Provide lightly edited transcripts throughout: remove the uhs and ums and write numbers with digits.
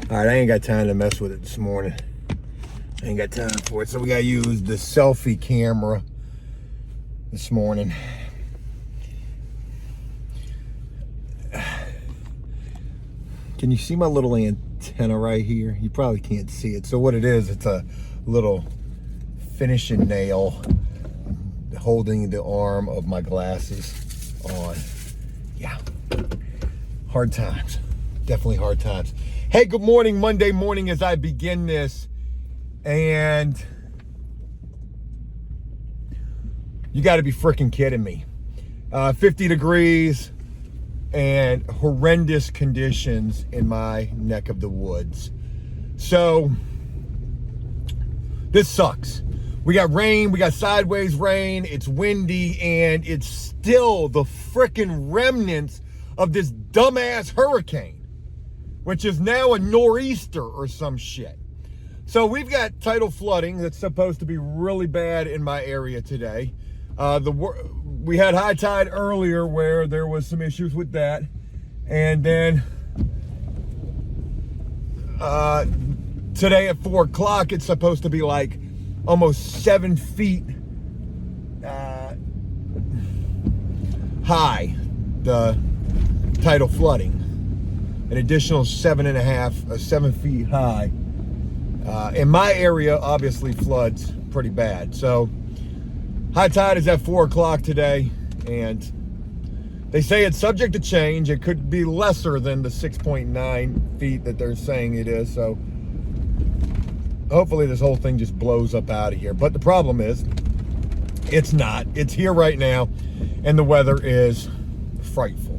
All right, I ain't got time to mess with it this morning. I ain't got time for it. So we got to use the selfie camera this morning. Can you see my little antenna right here? You probably can't see it. So what it is, it's a little finishing nail holding the arm of my glasses on. Yeah, hard times. Definitely hard times. Hey, good morning. Monday morning as I begin this. And you got to be freaking kidding me. 50 degrees and horrendous conditions in my neck of the woods. So this sucks. We got rain, we got sideways rain, it's windy, and it's still the freaking remnants of this dumbass hurricane, which is now a nor'easter or some shit. So we've got tidal flooding that's supposed to be really bad in my area today. We had high tide earlier where there was some issues with that. And then today at 4 o'clock, it's supposed to be like almost 7 feet high, the tidal flooding. An additional 7 feet high. In my area, obviously floods pretty bad. So high tide is at 4 o'clock today, and they say it's subject to change. It could be lesser than the 6.9 feet that they're saying it is. So hopefully this whole thing just blows up out of here. But the problem is, it's not. It's here right now, and the weather is frightful.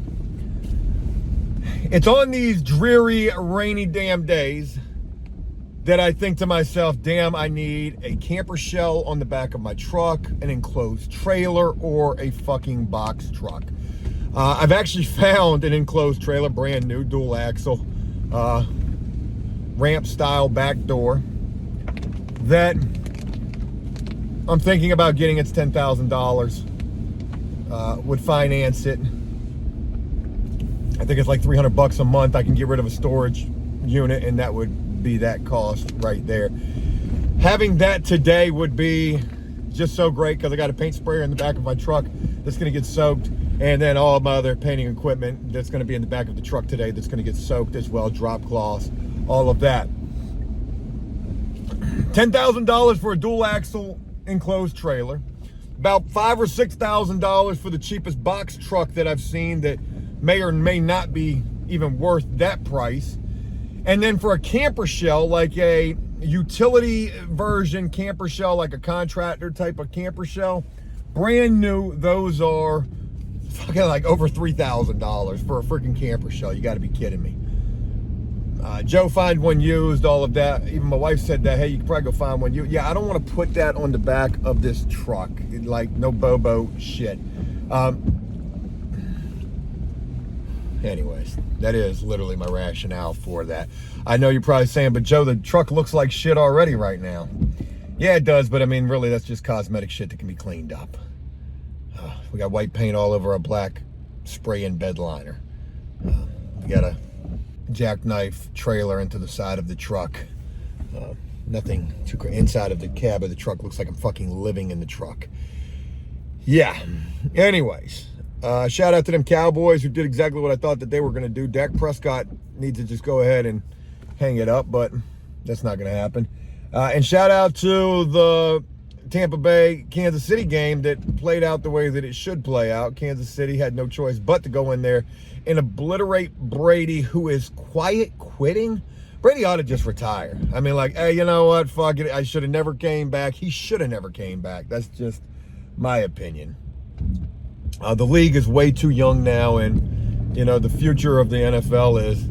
It's on these dreary, rainy damn days that I think to myself, damn, I need a camper shell on the back of my truck, an enclosed trailer, or a fucking box truck. I've actually found an enclosed trailer, brand new, dual axle, ramp style back door that I'm thinking about getting. It's $10,000. Would finance it. I think it's like $300 a month. I can get rid of a storage unit, and that would be that cost right there. Having that today would be just so great, because I got a paint sprayer in the back of my truck that's going to get soaked, and then all of my other painting equipment that's going to be in the back of the truck today that's going to get soaked as well, drop cloths, all of that. $10,000 for a dual axle enclosed trailer, about $5,000 or $6,000 for the cheapest box truck that I've seen that may or may not be even worth that price. And then for a camper shell, like a utility version camper shell, like a contractor type of camper shell, brand new, those are fucking like over $3,000 for a freaking camper shell. You got to be kidding me. Joe, find one used, all of that. Even my wife said that, hey, you can probably go find one used. Yeah, I don't want to put that on the back of this truck. Like, no Bobo shit. Anyways, that is literally my rationale for that. I know you're probably saying, but Joe, the truck looks like shit already right now. Yeah, it does, but I mean, really, that's just cosmetic shit that can be cleaned up. We got white paint all over a black spray and bed liner. We got a jackknife trailer into the side of the truck. Nothing too crazy. Inside of the cab of the truck looks like I'm fucking living in the truck. Yeah, anyways. Shout out to them Cowboys who did exactly what I thought that they were going to do. Dak Prescott needs to just go ahead and hang it up, but that's not going to happen. And shout out to the Tampa Bay Kansas City game that played out the way that it should play out. Kansas City had no choice but to go in there and obliterate Brady, who is quiet quitting. Brady ought to just retire. I mean, like, hey, you know what? Fuck it. I should have never came back. He should have never came back. That's just my opinion. The league is way too young now, and, you know, the future of the NFL is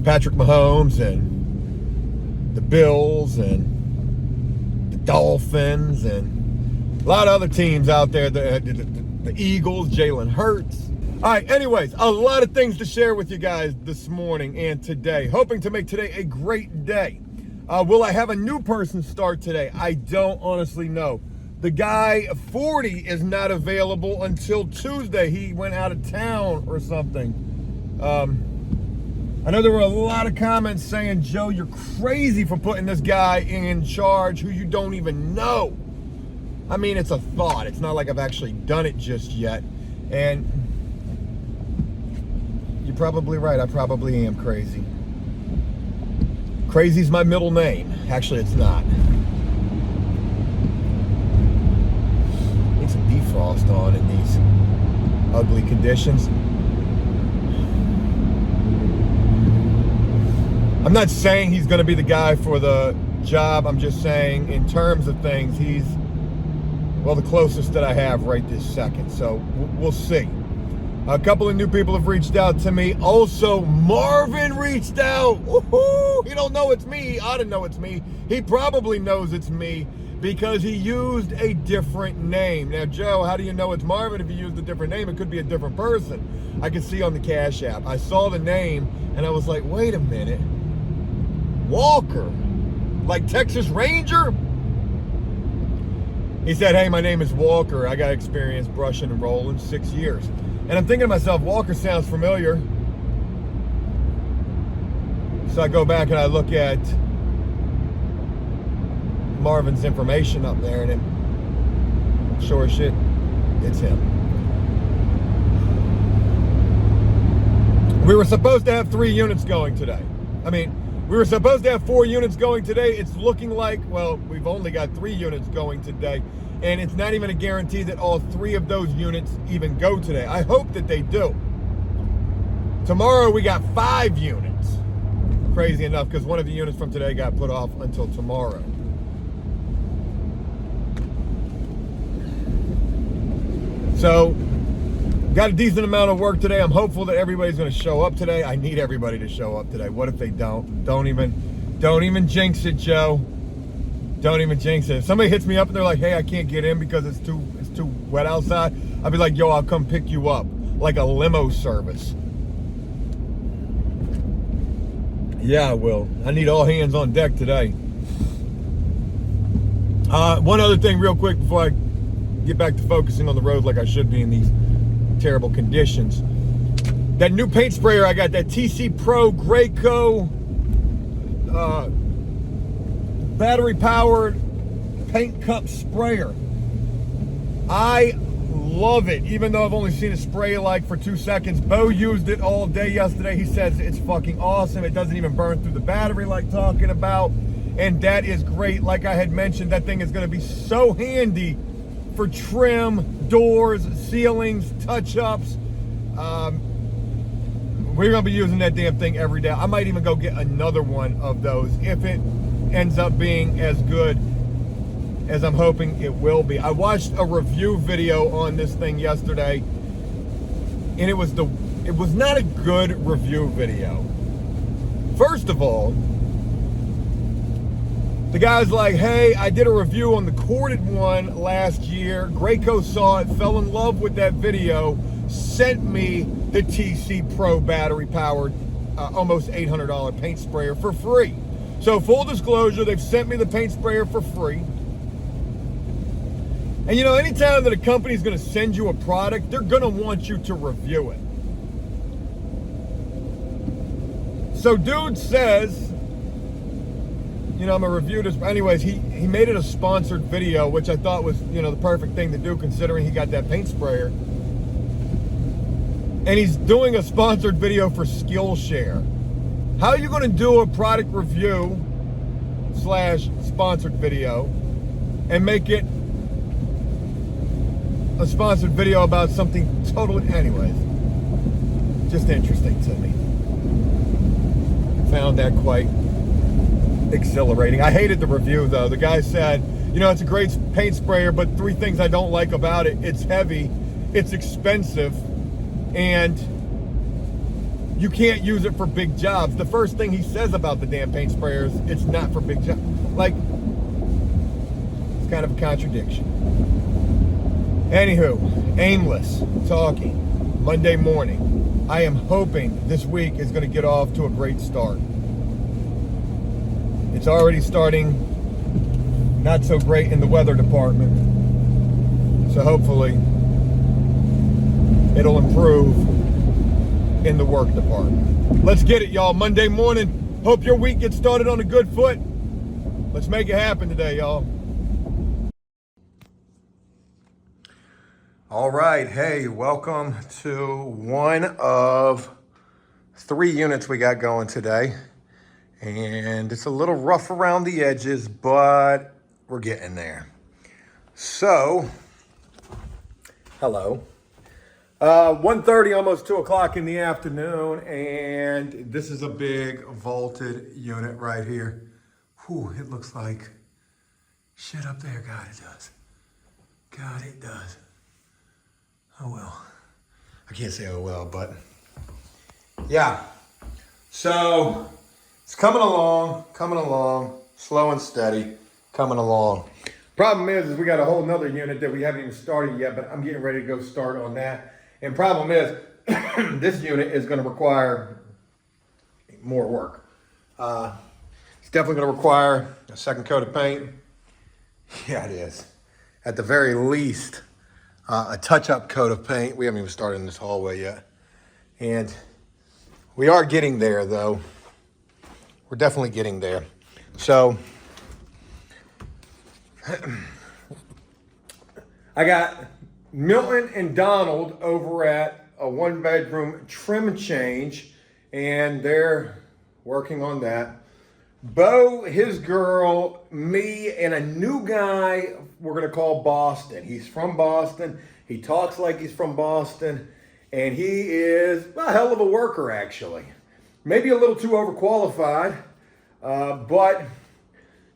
Patrick Mahomes and the Bills and the Dolphins and a lot of other teams out there, the Eagles, Jalen Hurts. All right, anyways, a lot of things to share with you guys this morning and today. Hoping to make today a great day. Will I have a new person start today? I don't honestly know. The guy, 40, is not available until Tuesday. He went out of town or something. I know there were a lot of comments saying, Joe, you're crazy for putting this guy in charge who you don't even know. I mean, it's a thought. It's not like I've actually done it just yet. And you're probably right. I probably am crazy. Crazy's my middle name. Actually, it's not. Need some defrost on in these ugly conditions. I'm not saying he's going to be the guy for the job. I'm just saying in terms of things, he's, well, the closest that I have right this second. So we'll see. A couple of new people have reached out to me. Also, Marvin reached out. Woohoo! He don't know it's me. He ought to know it's me. He probably knows it's me because he used a different name. Now, Joe, how do you know it's Marvin if you used a different name? It could be a different person. I could see on the Cash App. I saw the name and I was like, wait a minute. Walker, like Texas Ranger? He said, hey, my name is Walker. I got experience brushing and rolling 6 years. And I'm thinking to myself, Walker sounds familiar. So I go back and I look at Marvin's information up there and it, sure as shit, it's him. We were supposed to have 3 units going today. We were supposed to have 4 units going today. It's looking like, well, we've only got 3 units going today. And it's not even a guarantee that all 3 of those units even go today. I hope that they do. Tomorrow we got 5 units. Crazy enough, because one of the units from today got put off until tomorrow. So, got a decent amount of work today. I'm hopeful that everybody's going to show up today. I need everybody to show up today. What if they don't? Don't even jinx it, Joe. Don't even jinx it. If somebody hits me up and they're like, hey, I can't get in because it's too wet outside, I'll be like, yo, I'll come pick you up. Like a limo service. Yeah, I will. I need all hands on deck today. One other thing real quick before I get back to focusing on the road like I should be in these terrible conditions. That new paint sprayer I got, that TC Pro Graco battery powered paint cup sprayer. I love it, even though I've only seen it spray like for 2 seconds. Bo used it all day yesterday. He says it's fucking awesome. It doesn't even burn through the battery like talking about. And that is great. Like I had mentioned, that thing is going to be so handy for trim, doors, ceilings, touch-ups. We're going to be using that damn thing every day. I might even go get another one of those if it ends up being as good as I'm hoping it will be. I watched a review video on this thing yesterday, and it was not a good review video. First of all, the guy's like, hey, I did a review on the corded one last year. Graco saw it, fell in love with that video, sent me the TC Pro battery powered, almost $800 paint sprayer for free. So full disclosure, they've sent me the paint sprayer for free. And you know, anytime that a company's gonna send you a product, they're gonna want you to review it. So dude says, you know, I'm gonna review this. Anyways, he made it a sponsored video, which I thought was, you know, the perfect thing to do considering he got that paint sprayer. And he's doing a sponsored video for Skillshare. How are you gonna do a product review / sponsored video and make it a sponsored video about something totally, anyways, just interesting to me. Found that quite exhilarating. I hated the review though. The guy said, you know, it's a great paint sprayer, but 3 things I don't like about it: it's heavy, it's expensive, and you can't use it for big jobs. The first thing he says about the damn paint sprayer is it's not for big jobs. Like, it's kind of a contradiction. Anywho, aimless talking Monday morning. I am hoping this week is going to get off to a great start. It's already starting not so great in the weather department. So hopefully it'll improve in the work department. Let's get it, y'all. Monday morning. Hope your week gets started on a good foot. Let's make it happen today, y'all. All right, hey, welcome to one of 3 units we got going today. And it's a little rough around the edges, but we're getting there. So, hello. 1:30, almost 2 o'clock in the afternoon, and this is a big vaulted unit right here. Whew, it looks like shit up there. God, it does. God, it does. Oh well. I can't say oh well, but yeah. So it's coming along, slow and steady, coming along. Problem is we got a whole nother unit that we haven't even started yet, but I'm getting ready to go start on that. And problem is, this unit is going to require more work. It's definitely going to require a second coat of paint. Yeah, it is. At the very least, a touch-up coat of paint. We haven't even started in this hallway yet. And we are getting there, though. We're definitely getting there. So, I got Milton and Donald over at a 1-bedroom trim change, and they're working on that. Bo, his girl, me, and a new guy we're going to call Boston. He's from Boston. He talks like he's from Boston, and he is a hell of a worker, actually. Maybe a little too overqualified, but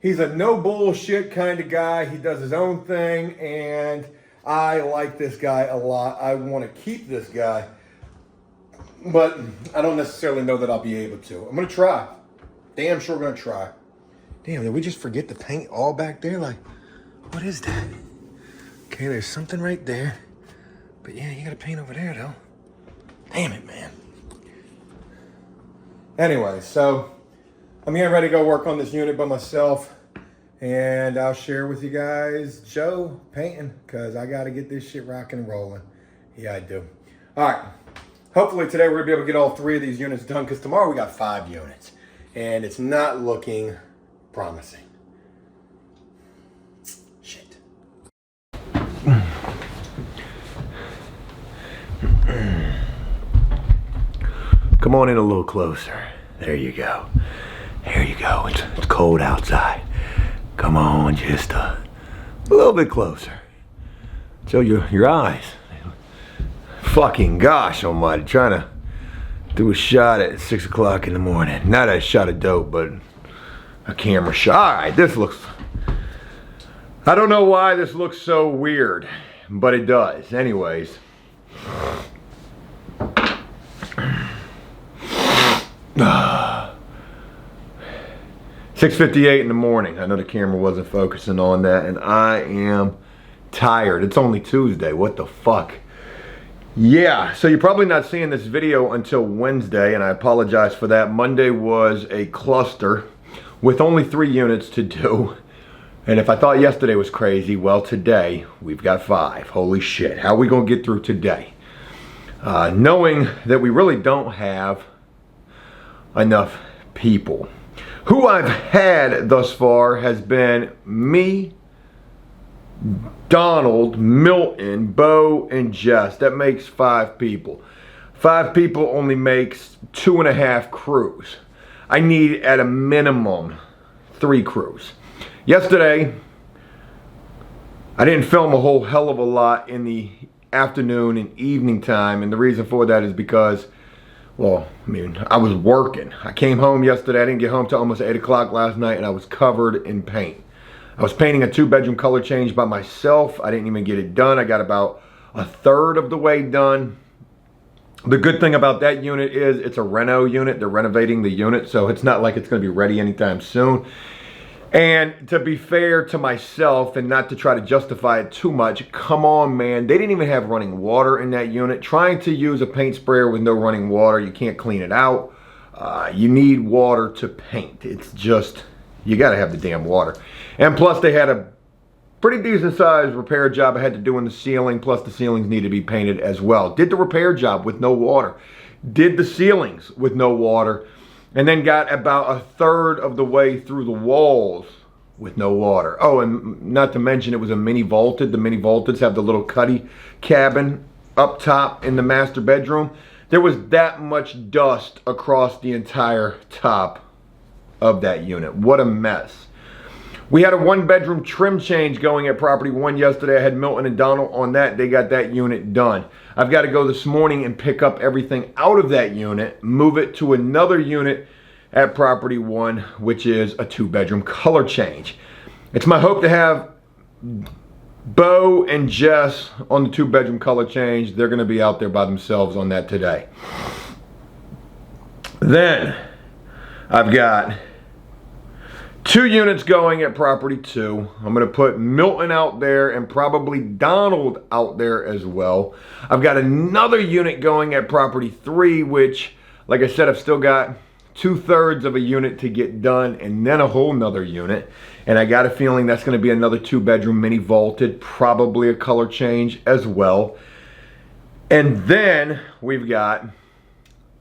he's a no bullshit kind of guy. He does his own thing, and I like this guy a lot. I want to keep this guy, but I don't necessarily know that I'll be able to. I'm going to try. Damn sure going to try. Damn, did we just forget the paint all back there? Like, what is that? Okay, there's something right there. But yeah, you got to paint over there, though. Damn it, man. Anyway, so I'm getting ready to go work on this unit by myself. And I'll share with you guys Joe painting, because I got to get this shit rocking and rolling. Yeah, I do. All right. Hopefully today we're going to be able to get all 3 of these units done, because tomorrow we got 5 units. And it's not looking promising. Shit. Come on in a little closer. There you go. There you go. It's cold outside. Come on, just a little bit closer. Show your eyes. Fucking gosh almighty, trying to do a shot at 6 o'clock in the morning. Not a shot of dope, but a camera shot. All right, this looks, I don't know why this looks so weird, but it does. Anyways. 6:58 in the morning. I know the camera wasn't focusing on that, and I am tired. It's only Tuesday. What the fuck? Yeah, so you're probably not seeing this video until Wednesday, and I apologize for that. Monday was a cluster with only 3 units to do. And if I thought yesterday was crazy, well, today we've got 5. Holy shit. How are we going to get through today? Knowing that we really don't have enough people. Who I've had thus far has been me, Donald, Milton, Bo, and Jess. That makes 5 people. 5 people only makes 2.5 crews. I need at a minimum 3 crews. Yesterday, I didn't film a whole hell of a lot in the afternoon and evening time, and the reason for that is because, well, I mean, I was working. I came home yesterday. I didn't get home till almost 8 o'clock last night, and I was covered in paint. I was painting a 2-bedroom color change by myself. I didn't even get it done. I got about 1/3 of the way done. The good thing about that unit is it's a reno unit. They're renovating the unit, so it's not like it's going to be ready anytime soon. And to be fair to myself, and not to try to justify it too much, come on, man. They didn't even have running water in that unit. Trying to use a paint sprayer with no running water, you can't clean it out. You need water to paint. It's just, you got to have the damn water. And plus, they had a pretty decent sized repair job I had to do in the ceiling, plus the ceilings need to be painted as well. Did the repair job with no water. did the ceilings with no water, and then got about a third of the way through the walls with no water. Oh, and not to mention it was a mini vaulted. The mini vaulteds have the little cuddy cabin up top in the master bedroom. There was that much dust across the entire top of that unit. What a mess. We had a 1-bedroom trim change going at property 1 yesterday. I had Milton and Donald on that. They got that unit done. I've got to go this morning and pick up everything out of that unit, move it to another unit at property 1, which is a 2-bedroom color change. It's my hope to have Bo and Jess on the 2-bedroom color change. They're going to be out there by themselves on that today. Then I've got 2 units going at property 2. I'm going to put Milton out there and probably Donald out there as well. I've got another unit going at property 3, which, like I said, I've still got 2/3 of a unit to get done, and then a whole nother unit. And I got a feeling that's going to be another 2-bedroom mini vaulted, probably a color change as well. And then we've got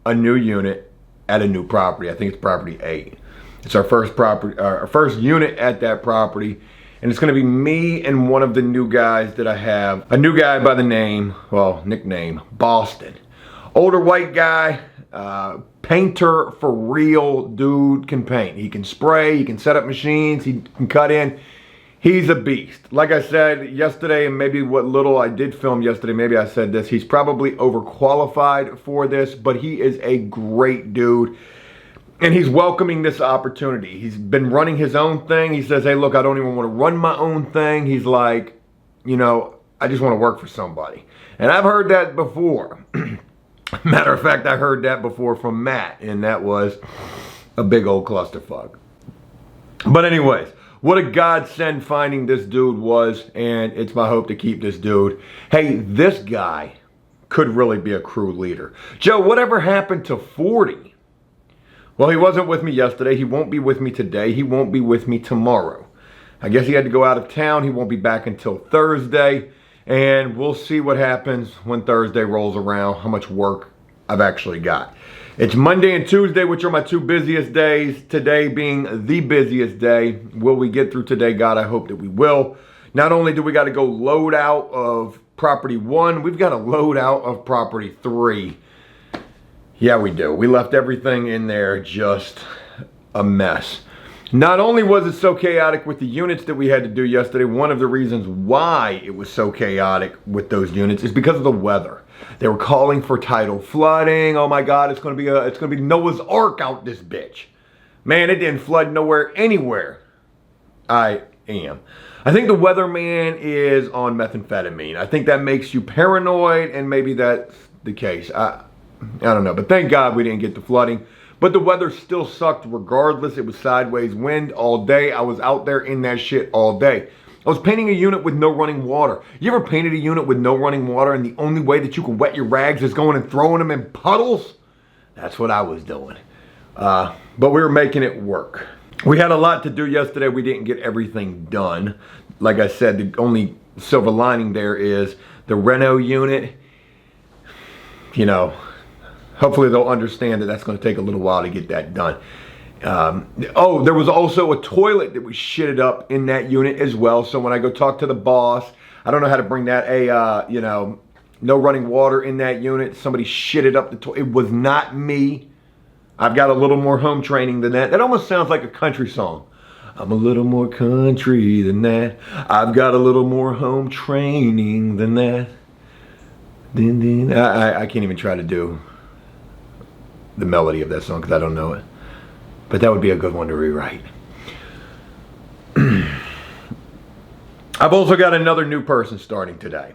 a new unit at a new property. I think it's property 8. It's our first property, our first unit at that property, and it's going to be me and one of the new guys that I have. A new guy by the name, well, nickname Boston. Older white guy, painter for real. Dude can paint. He can spray. He can set up machines. He can cut in. He's a beast. Like I said yesterday, and maybe what little I did film yesterday, maybe I said this. He's probably overqualified for this, but he is a great dude. And he's welcoming this opportunity. He's been running his own thing. He says, hey, look, I don't even want to run my own thing. He's like, you know, I just want to work for somebody. And I've heard that before. Matter of fact, I heard that before from Matt, and that was a big old clusterfuck. But anyways, what a godsend finding this dude was, and it's my hope to keep this dude. Hey, this guy could really be a crew leader. Joe, whatever happened to 40? Well, he wasn't with me yesterday. He won't be with me today. He won't be with me tomorrow. I guess he had to go out of town. He won't be back until Thursday. And we'll see what happens when Thursday rolls around, how much work I've actually got. It's Monday and Tuesday, which are my 2 busiest days. Today being the busiest day. Will we get through today? God, I hope that we will. Not only do we got to go load out of property 1, we've got to load out of property 3. Yeah, we do. We left everything in there just a mess. Not only was it so chaotic with the units that we had to do yesterday, one of the reasons why it was so chaotic with those units is because of the weather. They were calling for tidal flooding. Oh my God, it's gonna be Noah's Ark out this bitch. Man, it didn't flood nowhere, anywhere. I think the weatherman is on methamphetamine. I think that makes you paranoid, and maybe that's the case. I don't know, but thank God we didn't get the flooding. But the weather still sucked regardless. It was sideways wind all day. I was out there in that shit all day. I was painting a unit with no running water. You ever painted a unit with no running water and the only way that you can wet your rags is going and throwing them in puddles? That's what I was doing. But we were making it work. We had a lot to do yesterday. We didn't get everything done. Like I said, the only silver lining there is the reno unit, you know, hopefully they'll understand that that's going to take a little while to get that done. Oh, there was also a toilet that was shitted up in that unit as well. So when I go talk to the boss, I don't know how to bring that, you know, no running water in that unit. Somebody shitted up the toilet. It was not me. I've got a little more home training than that. That almost sounds like a country song. I'm a little more country than that. I've got a little more home training than that. I can't even try to do the melody of that song because I don't know it. But that would be a good one to rewrite. I've also got another new person starting today.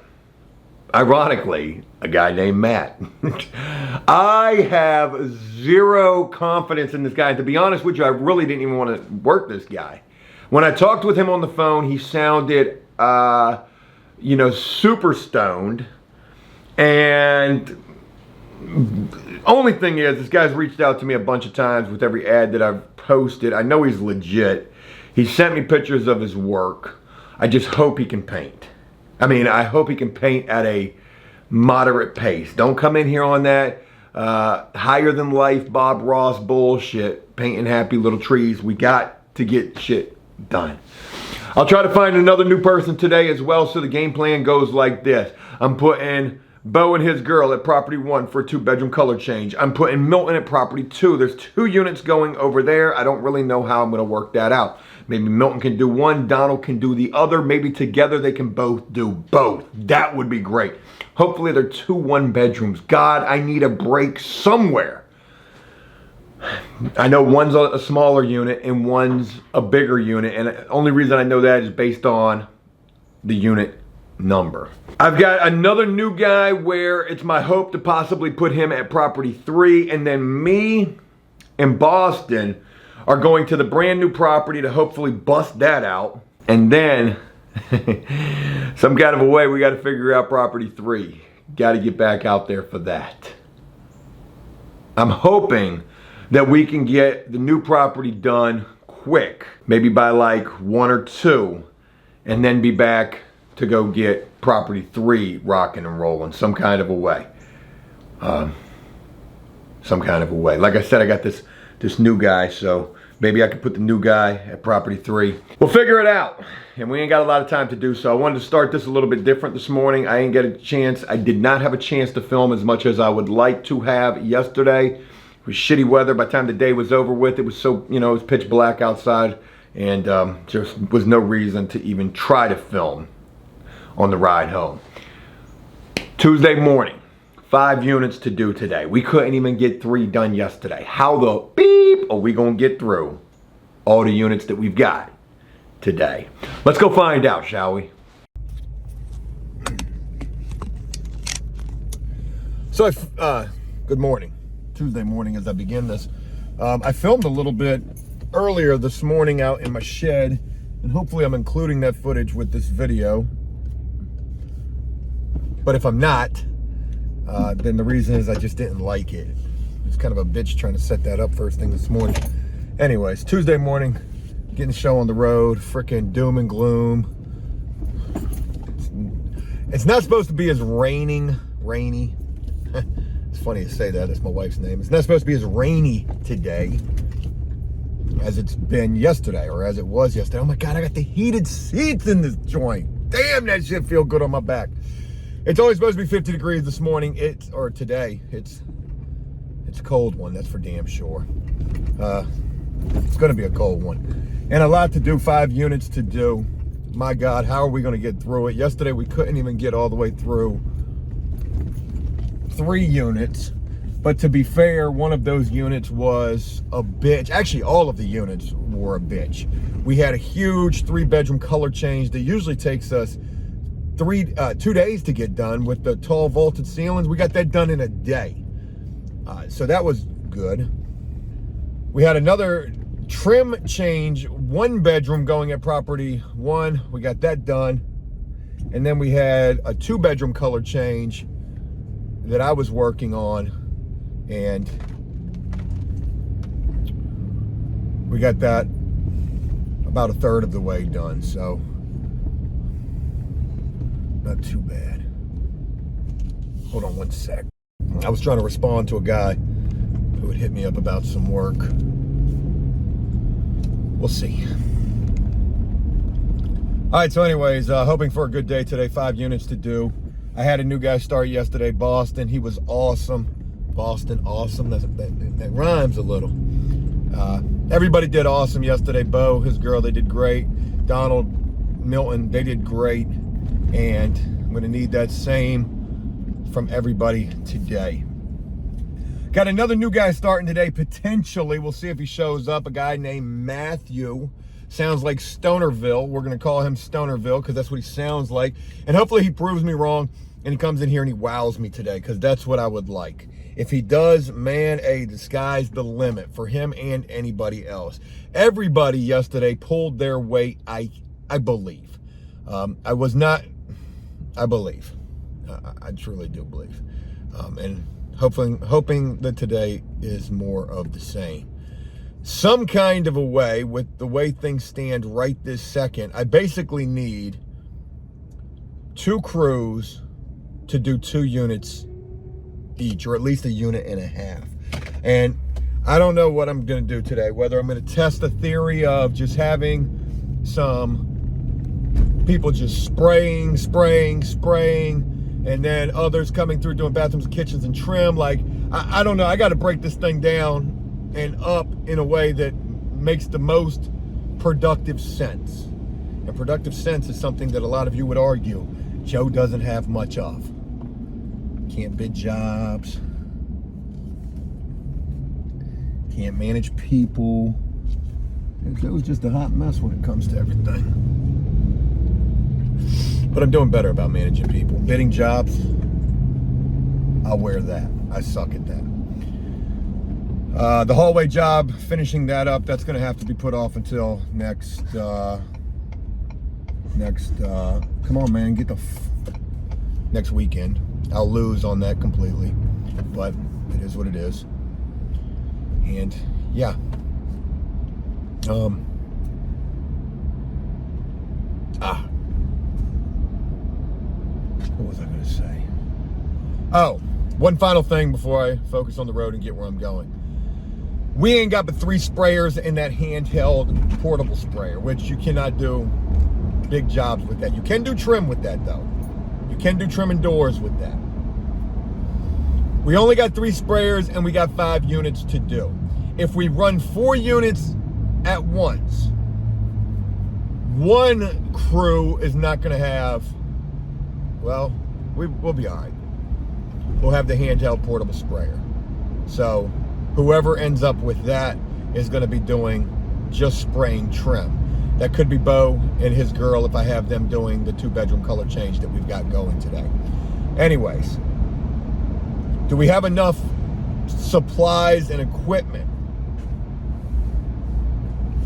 Ironically, a guy named Matt. I have zero confidence in this guy. To be honest with you, I really didn't even want to work this guy. When I talked with him on the phone, he sounded, you know, super stoned. And only thing is, this guy's reached out to me a bunch of times with every ad that I've posted. I know he's legit. He sent me pictures of his work. I just hope he can paint. I mean, I hope he can paint at a moderate pace. Don't come in here on that higher than life Bob Ross bullshit, painting happy little trees. We got to get shit done. I'll try to find another new person today as well, so the game plan goes like this. I'm putting Bo and his girl at property 1 for a 2-bedroom color change. I'm putting Milton at property 2. There's 2 units going over there. I don't really know how I'm going to work that out. Maybe Milton can do one, Donald can do the other. Maybe together they can both do both. That would be great. Hopefully they're 2 1-bedrooms. God, I need a break somewhere. I know one's a smaller unit and one's a bigger unit, and the only reason I know that is based on the unit number. I've got another new guy where it's my hope to possibly put him at property 3, and then me and Boston are going to the brand new property to hopefully bust that out, and then some kind of a way we got to figure out property 3. Got to get back out there for that. I'm hoping that we can get the new property done quick, maybe by like 1 or 2, and then be back to go get property 3 rocking and rolling some kind of a way. Some kind of a way. Like I said, I got this new guy, so maybe I could put the new guy at property 3. We'll figure it out, and we ain't got a lot of time to do so. I wanted to start this a little bit different this morning. I didn't get a chance. I did not have a chance to film as much as I would like to have yesterday. It was shitty weather. By the time the day was over with, it was so, it was pitch black outside, and just was no reason to even try to film on the ride home. Tuesday morning, 5 units to do today. We couldn't even get 3 done yesterday. How the beep are we gonna get through all the units that we've got today? Let's go find out, shall we? So, good morning. Tuesday morning as I begin this. I filmed a little bit earlier this morning out in my shed, and hopefully I'm including that footage with this video. But if I'm not, then the reason is I just didn't like it. It's kind of a bitch trying to set that up first thing this morning. Anyways, Tuesday morning, getting the show on the road, freaking doom and gloom. It's not supposed to be as rainy. It's funny to say that, that's my wife's name. It's not supposed to be as rainy today as it's been yesterday, or as it was yesterday. Oh my God, I got the heated seats in this joint. Damn, that shit feel good on my back. It's only supposed to be 50 degrees this morning, or today. It's a cold one, that's for damn sure. It's gonna be a cold one. And a lot to do, 5 units to do. My God, how are we gonna get through it? Yesterday we couldn't even get all the way through 3 units. But to be fair, one of those units was a bitch. Actually, all of the units were a bitch. We had a huge 3-bedroom color change that usually takes us 2 days to get done with the tall vaulted ceilings. We got that done in a day. So that was good. We had another trim change, 1-bedroom going at property 1. We got that done. And then we had a 2-bedroom color change that I was working on, and we got that about 1/3 of the way done, so not too bad. Hold on one sec. I was trying to respond to a guy who had hit me up about some work. We'll see. All right, so anyways, hoping for a good day today. 5 units to do. I had a new guy start yesterday, Boston. He was awesome. Boston, awesome. That rhymes a little. Everybody did awesome yesterday. Bo, his girl, they did great. Donald, Milton, they did great. And I'm gonna need that same from everybody today. Got another new guy starting today, potentially. We'll see if he shows up. A guy named Matthew. Sounds like Stonerville. We're gonna call him Stonerville because that's what he sounds like. And hopefully he proves me wrong and he comes in here and he wows me today, because that's what I would like. If he does, man, hey, the sky's the limit for him and anybody else. Everybody yesterday pulled their weight, I believe. I believe. I truly do believe. And hoping that today is more of the same. Some kind of a way, with the way things stand right this second, I basically need 2 crews to do 2 units each, or at least a unit and a half. And I don't know what I'm gonna do today, whether I'm gonna test the theory of just having some people just spraying, and then others coming through doing bathrooms, kitchens, and trim. Like, I don't know, I gotta break this thing down and up in a way that makes the most productive sense. And productive sense is something that a lot of you would argue Joe doesn't have much of. Can't bid jobs. Can't manage people. Joe's just a hot mess when it comes to everything. But I'm doing better about managing people. Bidding jobs, I'll wear that. I suck at that. The hallway job, finishing that up, that's gonna have to be put off until next, come on man, get the next weekend. I'll lose on that completely, but it is what it is. And yeah, what was I gonna say? Oh, one final thing before I focus on the road and get where I'm going. We ain't got but 3 sprayers in that handheld portable sprayer, which you cannot do big jobs with that. You can do trim with that though. You can do trim indoors with that. We only got 3 sprayers and we got 5 units to do. If we run 4 units at once, one crew is not gonna have, well, we'll be all right. We'll have the handheld portable sprayer. So whoever ends up with that is gonna be doing just spraying trim. That could be Bo and his girl if I have them doing the 2-bedroom color change that we've got going today. Anyways, do we have enough supplies and equipment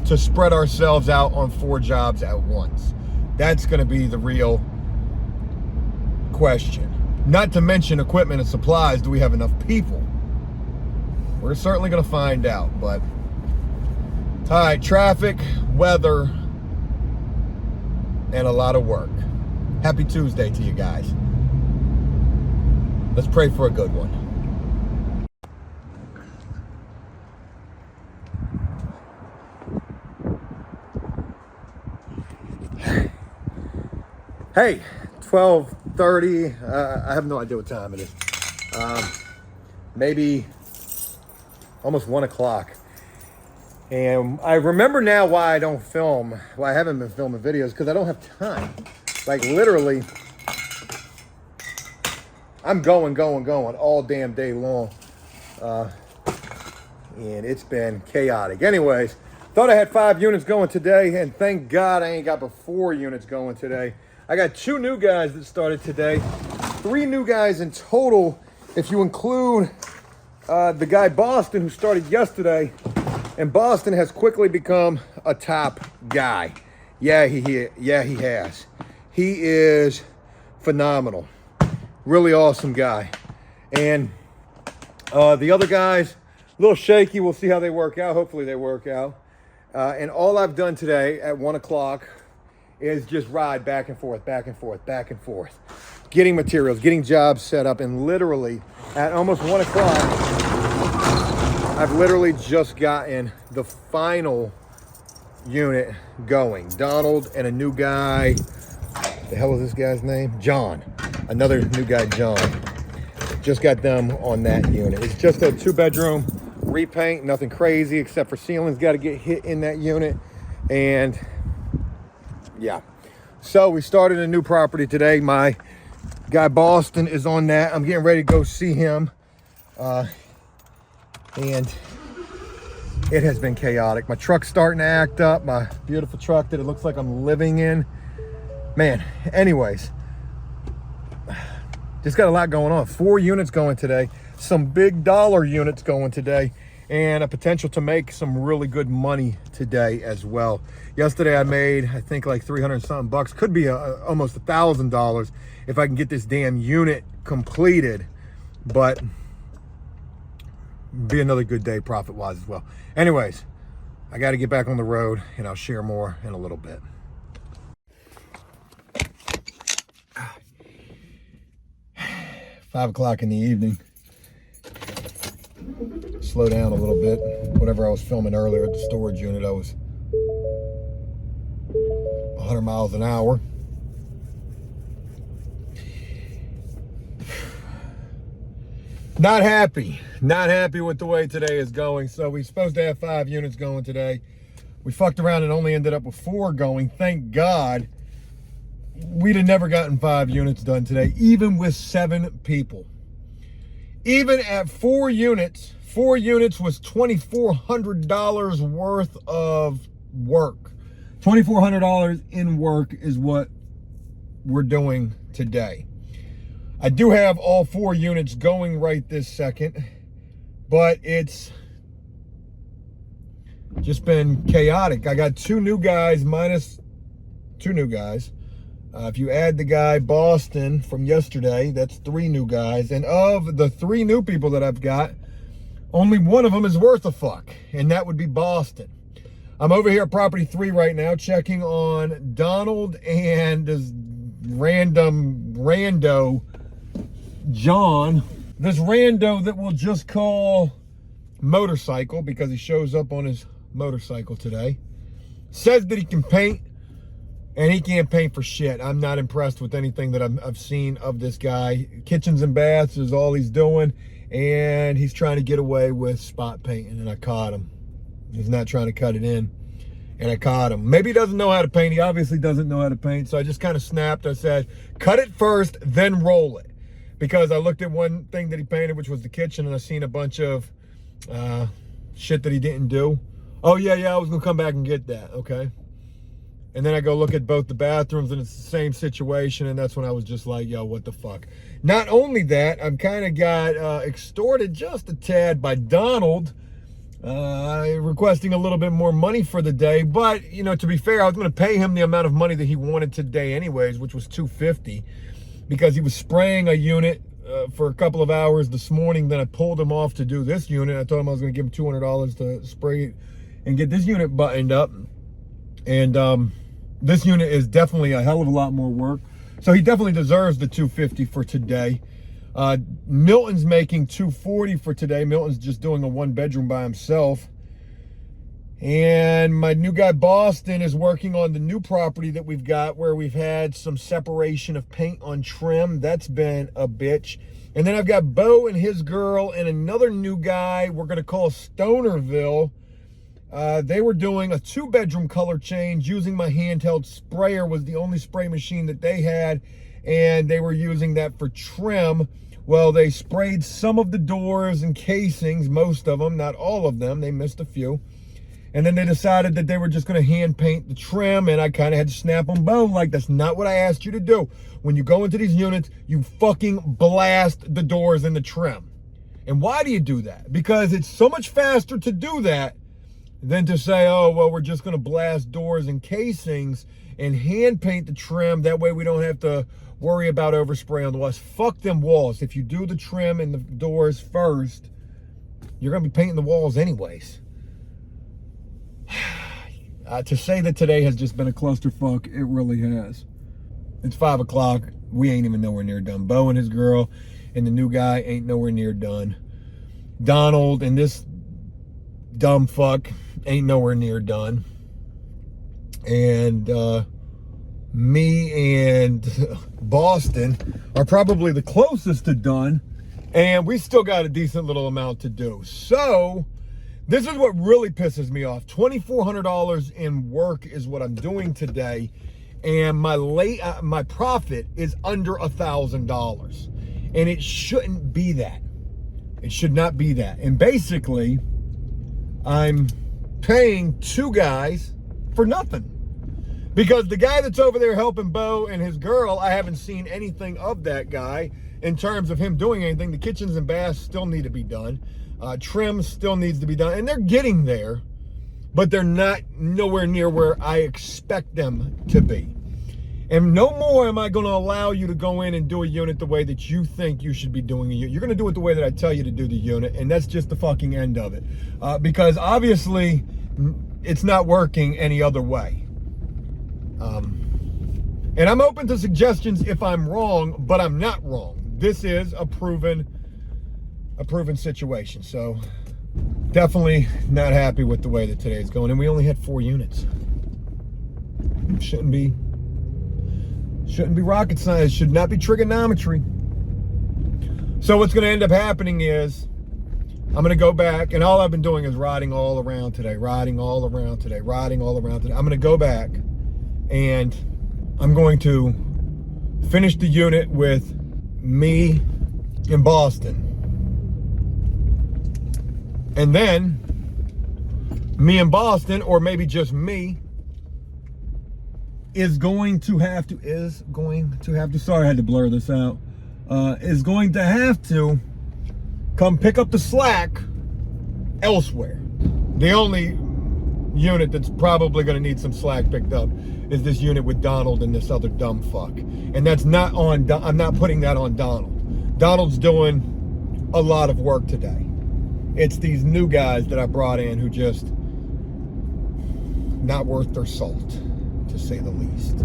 to spread ourselves out on 4 jobs at once? That's gonna be the real question. Not to mention equipment and supplies, do we have enough people? We're certainly gonna find out, but all right, traffic, weather, and a lot of work. Happy Tuesday to you guys. Let's pray for a good one. Hey, 12:30. I have no idea what time it is. Maybe almost 1 o'clock. And I remember now why I don't film, why I haven't been filming videos, because I don't have time. Like literally, I'm going all damn day long. And it's been chaotic. Anyways, thought I had 5 units going today, and thank God I ain't got but 4 units going today. I got 2 new guys that started today, 3 new guys in total, if you include the guy Boston who started yesterday. And Boston has quickly become a top guy. Yeah, he has. He is phenomenal. Really awesome guy. And the other guys, a little shaky. We'll see how they work out. Hopefully they work out. And all I've done today at 1 o'clock is just ride back and forth. Getting materials, getting jobs set up, and literally at almost 1 o'clock, I've literally just gotten the final unit going. Donald and a new guy, the hell is this guy's name? John, another new guy, John. Just got them on that unit. It's just a 2-bedroom repaint, nothing crazy except for ceilings got to get hit in that unit. And yeah, so we started a new property today. My guy Boston is on that. I'm getting ready to go see him. And it has been chaotic. My truck's starting to act up. My beautiful truck that it looks like I'm living in. Man, anyways, just got a lot going on. 4 units going today. Some big dollar units going today. And a potential to make some really good money today as well. Yesterday I made, I think like 300 something bucks. Could be almost $1,000 if I can get this damn unit completed. But be another good day profit wise as well. Anyways, I got to get back on the road and I'll share more in a little bit. 5 o'clock in the evening. slow down a little bit. Whatever I was filming earlier at the storage unit, I was 100 miles an hour. Not happy with the way today is going. So we're supposed to have 5 units going today. We fucked around and only ended up with 4 going. Thank God. We'd have never gotten 5 units done today, even with 7 people. Even at 4 units was $2,400 worth of work. $2,400 in work is what we're doing today. I do have all 4 units going right this second, but it's just been chaotic. I got 2 new guys minus 2 new guys. If you add the guy Boston from yesterday, that's 3 new guys. And of the 3 new people that I've got, only one of them is worth a fuck, and that would be Boston. I'm over here at property 3 right now, checking on Donald and this rando John. This rando that we'll just call Motorcycle because he shows up on his motorcycle today. Says that he can paint, and he can't paint for shit. I'm not impressed with anything that I've seen of this guy. Kitchens and baths is all he's doing, and he's trying to get away with spot painting, and I caught him. He's not trying to cut it in, and I caught him. Maybe he doesn't know how to paint. He obviously doesn't know how to paint, so I just kind of snapped. I said, cut it first, then roll it. Because I looked at one thing that he painted, which was the kitchen, and I seen a bunch of shit that he didn't do. Oh, yeah, I was going to come back and get that, okay? And then I go look at both the bathrooms, and it's the same situation, and that's when I was just like, yo, what the fuck? Not only that, I'm kind of got extorted just a tad by Donald, requesting a little bit more money for the day. But, you know, to be fair, I was going to pay him the amount of money that he wanted today anyways, which was $250, because he was spraying a unit for a couple of hours this morning. Then I pulled him off to do this unit. I told him I was going to give him $200 to spray it and get this unit buttoned up. And this unit is definitely a hell of a lot more work. So he definitely deserves the $250 for today. Milton's making $240 for today. Milton's just doing a 1-bedroom by himself. And my new guy Boston is working on the new property that we've got, where we've had some separation of paint on trim. That's been a bitch. And then I've got Bo and his girl and another new guy we're going to call Stonerville. They were doing a 2-bedroom color change using my handheld sprayer. Was the only spray machine that they had, and they were using that for trim. Well, they sprayed some of the doors and casings, most of them, not all of them. They missed a few. And then they decided that they were just going to hand paint the trim, and I kind of had to snap on Bo, like, that's not what I asked you to do. When you go into these units, you fucking blast the doors and the trim. And why do you do that? Because it's so much faster to do that than to say, oh, well, we're just going to blast doors and casings and hand paint the trim. That way we don't have to worry about overspray on the walls. Fuck them walls. If you do the trim and the doors first, you're going to be painting the walls anyways. To say that today has just been a clusterfuck, it really has. It's 5 o'clock. We ain't even nowhere near done. Bo and his girl and the new guy ain't nowhere near done. Donald and this dumb fuck ain't nowhere near done. And me and Boston are probably the closest to done. And we still got a decent little amount to do. So this is what really pisses me off. $2,400 in work is what I'm doing today, and my profit is under $1,000, and it shouldn't be that. It should not be that. And basically, I'm paying 2 guys for nothing, because the guy that's over there helping Bo and his girl, I haven't seen anything of that guy in terms of him doing anything. The kitchens and baths still need to be done. Trim still needs to be done, and they're getting there, but they're nowhere near where I expect them to be. And no more am I going to allow you to go in and do a unit the way that you think you should be doing a unit. You're going to do it the way that I tell you to do the unit, and that's just the fucking end of it. Because obviously, it's not working any other way. And I'm open to suggestions if I'm wrong, but I'm not wrong. This is a proven situation. So definitely not happy with the way that today's going. And we only had 4 units. Shouldn't be rocket science. Should not be trigonometry. So what's going to end up happening is I'm going to go back, and all I've been doing is riding all around today, riding all around today. I'm going to go back, and I'm going to finish the unit with me in Boston. And then me in Boston, or maybe just me, is going to have to, sorry I had to blur this out, is going to have to come pick up the slack elsewhere. The only unit that's probably going to need some slack picked up is this unit with Donald and this other dumb fuck. And that's not on, I'm not putting that on Donald. Donald's doing a lot of work today. It's these new guys that I brought in who just not worth their salt, to say the least.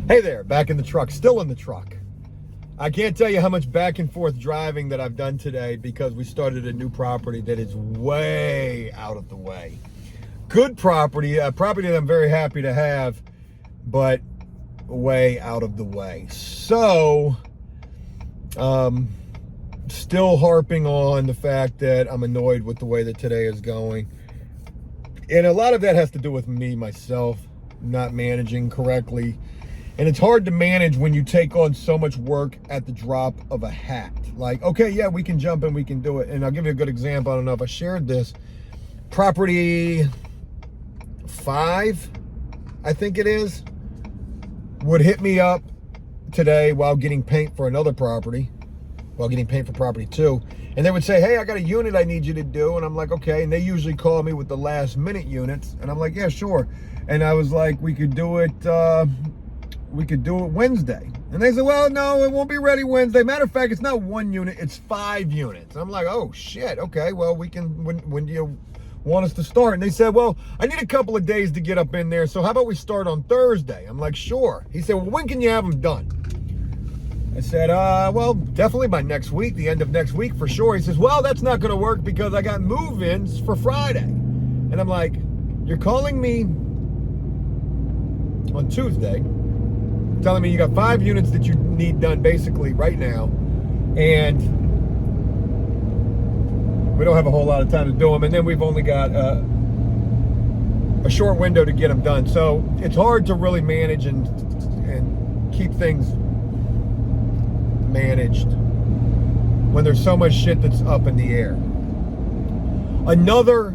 Hey there, back in the truck, still in the truck. I can't tell you how much back and forth driving that I've done today because we started a new property that is way out of the way. Good property, a property that I'm very happy to have, but way out of the way. So, still harping on the fact that I'm annoyed with the way that today is going. And a lot of that has to do with me, myself, not managing correctly. And it's hard to manage when you take on so much work at the drop of a hat. Like, okay, yeah, we can jump in, we can do it. And I'll give you a good example. I don't know if I shared this. Property 5, I think it is, would hit me up today while getting paint for another property, while getting paint for property 2. And they would say, hey, I got a unit I need you to do. And I'm like, okay. And they usually call me with the last minute units. And I'm like, yeah, sure. And I was like, we could do it Wednesday. And they said, well, no, it won't be ready Wednesday. Matter of fact, it's not 1 unit, it's 5 units. I'm like, oh shit, okay, well, we can, when do you want us to start? And they said, well, I need a couple of days to get up in there, so how about we start on Thursday? I'm like, sure. He said, well, when can you have them done? I said, well, definitely by next week, the end of next week for sure. He says, well, that's not gonna work because I got move-ins for Friday. And I'm like, you're calling me on Tuesday, telling me you got 5 units that you need done basically right now, and we don't have a whole lot of time to do them, and then we've only got a short window to get them done. So it's hard to really manage and keep things managed when there's so much shit that's up in the air. Another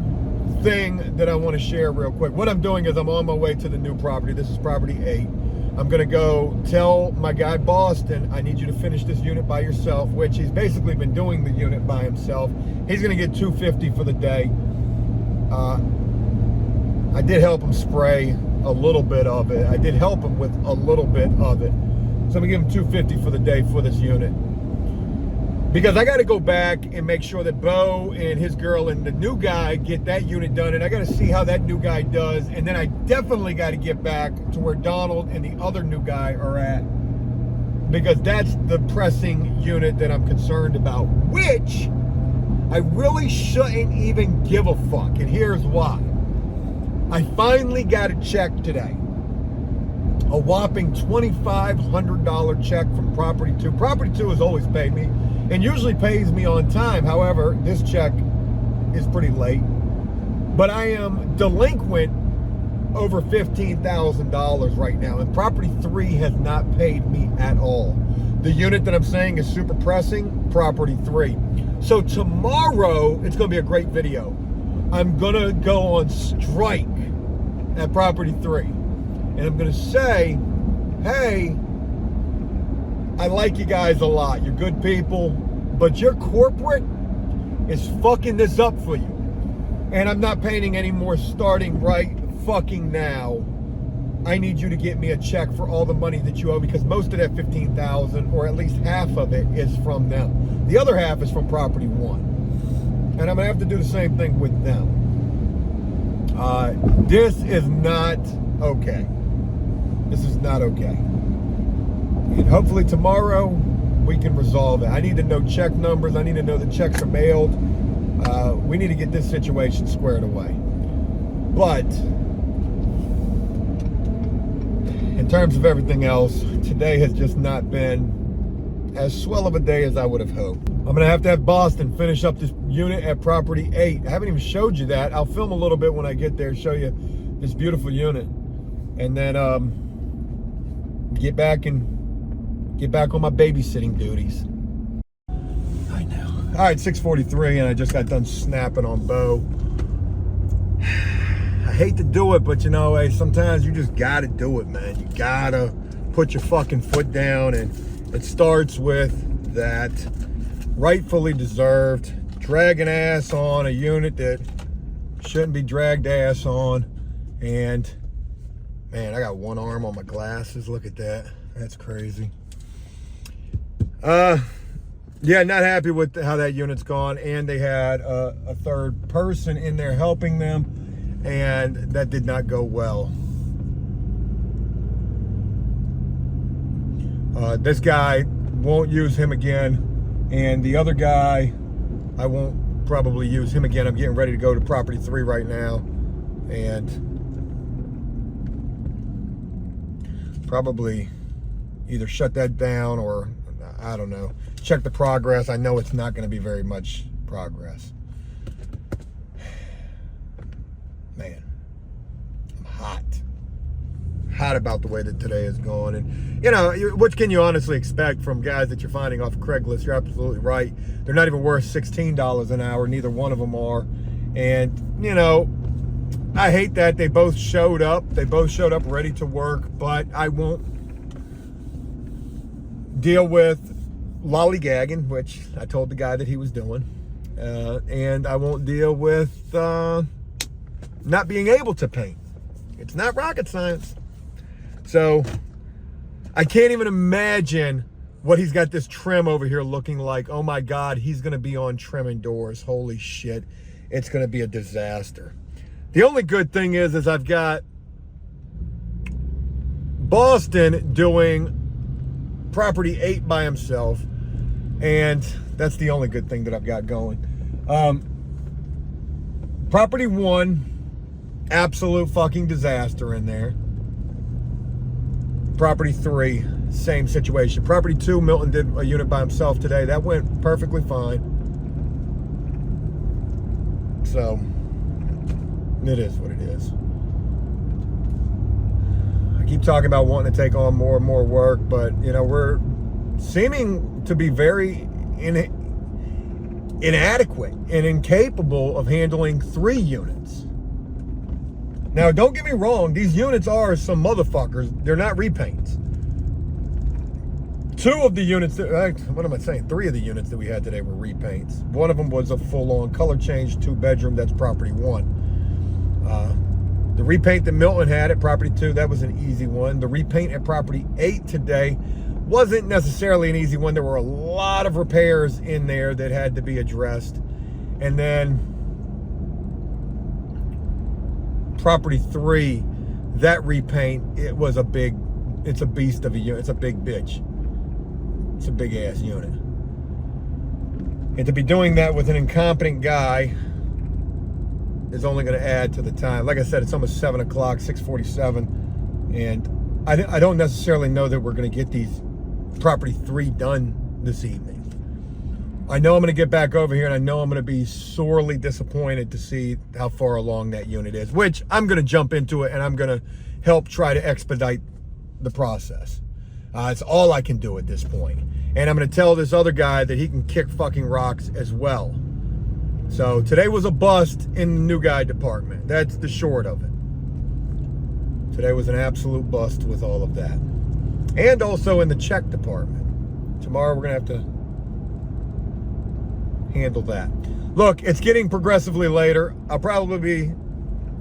thing that I want to share real quick, what I'm doing is I'm on my way to the new property. This is property 8. I'm gonna go tell my guy Boston, I need you to finish this unit by yourself, which he's basically been doing the unit by himself. He's gonna get $250 for the day. I did help him spray a little bit of it. I did help him with a little bit of it. So I'm gonna give him $250 for the day for this unit. Because I gotta go back and make sure that Bo and his girl and the new guy get that unit done, and I gotta see how that new guy does, and then I definitely gotta get back to where Donald and the other new guy are at, because that's the pressing unit that I'm concerned about, which I really shouldn't even give a fuck, and here's why. I finally got a check today. A whopping $2,500 check from Property 2. Property 2 has always paid me and usually pays me on time. However, this check is pretty late. But I am delinquent over $15,000 right now, and Property 3 has not paid me at all. The unit that I'm saying is super pressing, Property 3. So tomorrow, it's gonna be a great video. I'm gonna go on strike at Property 3. And I'm gonna say, hey, I like you guys a lot. You're good people, but your corporate is fucking this up for you. And I'm not painting anymore starting right fucking now. I need you to get me a check for all the money that you owe, because most of that $15,000, or at least half of it, is from them. The other half is from Property 1. And I'm gonna have to do the same thing with them. This is not okay. This is not okay. And hopefully tomorrow we can resolve it. I need to know check numbers. I need to know the checks are mailed. We need to get this situation squared away. But in terms of everything else, today has just not been as swell of a day as I would have hoped. I'm gonna have to have Boston finish up this unit at property 8. I haven't even showed you that. I'll film a little bit when I get there, show you this beautiful unit, and then get back on my babysitting duties. I know. All right, 6:43, and I just got done snapping on Bo. I hate to do it, but you know, hey, sometimes you just gotta do it, man. You gotta put your fucking foot down, and it starts with that rightfully deserved dragging ass on a unit that shouldn't be dragged ass on. And man, I got one arm on my glasses. Look at that. That's crazy. Yeah, not happy with how that unit's gone, and they had a third person in there helping them, and that did not go well. This guy, won't use him again, and the other guy, I won't probably use him again. I'm getting ready to go to property 3 right now, and probably either shut that down or, I don't know, check the progress. I know it's not going to be very much progress. Man, I'm hot about the way that today is going. And you know, what can you honestly expect from guys that you're finding off of Craigslist? You're absolutely right. They're not even worth $16 an hour. Neither one of them are. And you know, I hate that they both showed up. They both showed up ready to work, but I won't deal with lollygagging, which I told the guy that he was doing, and I won't deal with not being able to paint. It's not rocket science. So I can't even imagine what he's got this trim over here looking like. Oh my God, he's gonna be on trimming doors. Holy shit, it's gonna be a disaster. The only good thing is I've got Boston doing property 8 by himself, and that's the only good thing that I've got going. Property 1, absolute fucking disaster in there. Property 3, same situation. Property 2, Milton did a unit by himself today. That went perfectly fine. So it is what it is. I keep talking about wanting to take on more and more work, but you know, we're seeming to be very inadequate and incapable of handling 3 units. Now, don't get me wrong, these units are some motherfuckers. They're not repaints. 2 of the units, what am I saying? 3 of the units that we had today were repaints. One of them was a full-on color change, 2-bedroom. That's property 1. The repaint that Milton had at property 2, that was an easy one. The repaint at property 8 today wasn't necessarily an easy one. There were a lot of repairs in there that had to be addressed. And then property 3, that repaint, it's a beast of a unit. It's a big bitch. It's a big ass unit. And to be doing that with an incompetent guy is only going to add to the time. Like I said, it's almost 7 o'clock, 6:47, and I don't necessarily know that we're going to get these property 3 done this evening. I know I'm going to get back over here, and I know I'm going to be sorely disappointed to see how far along that unit is, which I'm going to jump into it, and I'm going to help try to expedite the process. It's all I can do at this point. And I'm going to tell this other guy that he can kick fucking rocks as well. So today was a bust in the new guy department. That's the short of it. Today was an absolute bust with all of that. And also in the check department. Tomorrow we're going to have to handle that. Look, it's getting progressively later. I'll probably be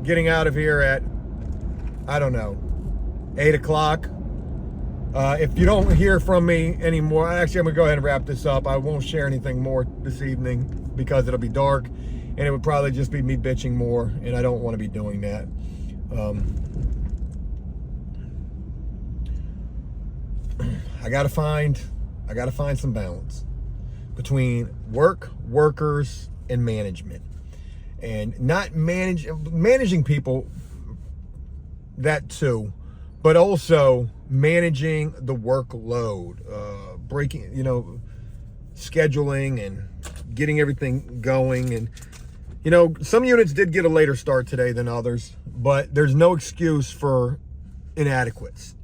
getting out of here at, I don't know, 8 o'clock. If you don't hear from me anymore, actually, I'm going to go ahead and wrap this up. I won't share anything more this evening because it'll be dark, and it would probably just be me bitching more, and I don't want to be doing that. I gotta find some balance between work, workers, and management. And not managing people, that too, but also managing the workload, breaking, scheduling and getting everything going. And, some units did get a later start today than others, but there's no excuse for inadequate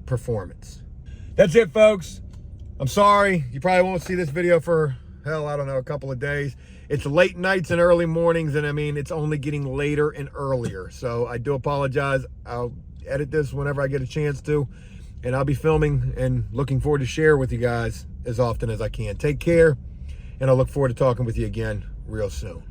performance. That's it, folks. I'm sorry. You probably won't see this video for, hell, I don't know, a couple of days. It's late nights and early mornings, and I mean, it's only getting later and earlier. So I do apologize. I'll edit this whenever I get a chance to, and I'll be filming and looking forward to share with you guys as often as I can. Take care, and I look forward to talking with you again real soon.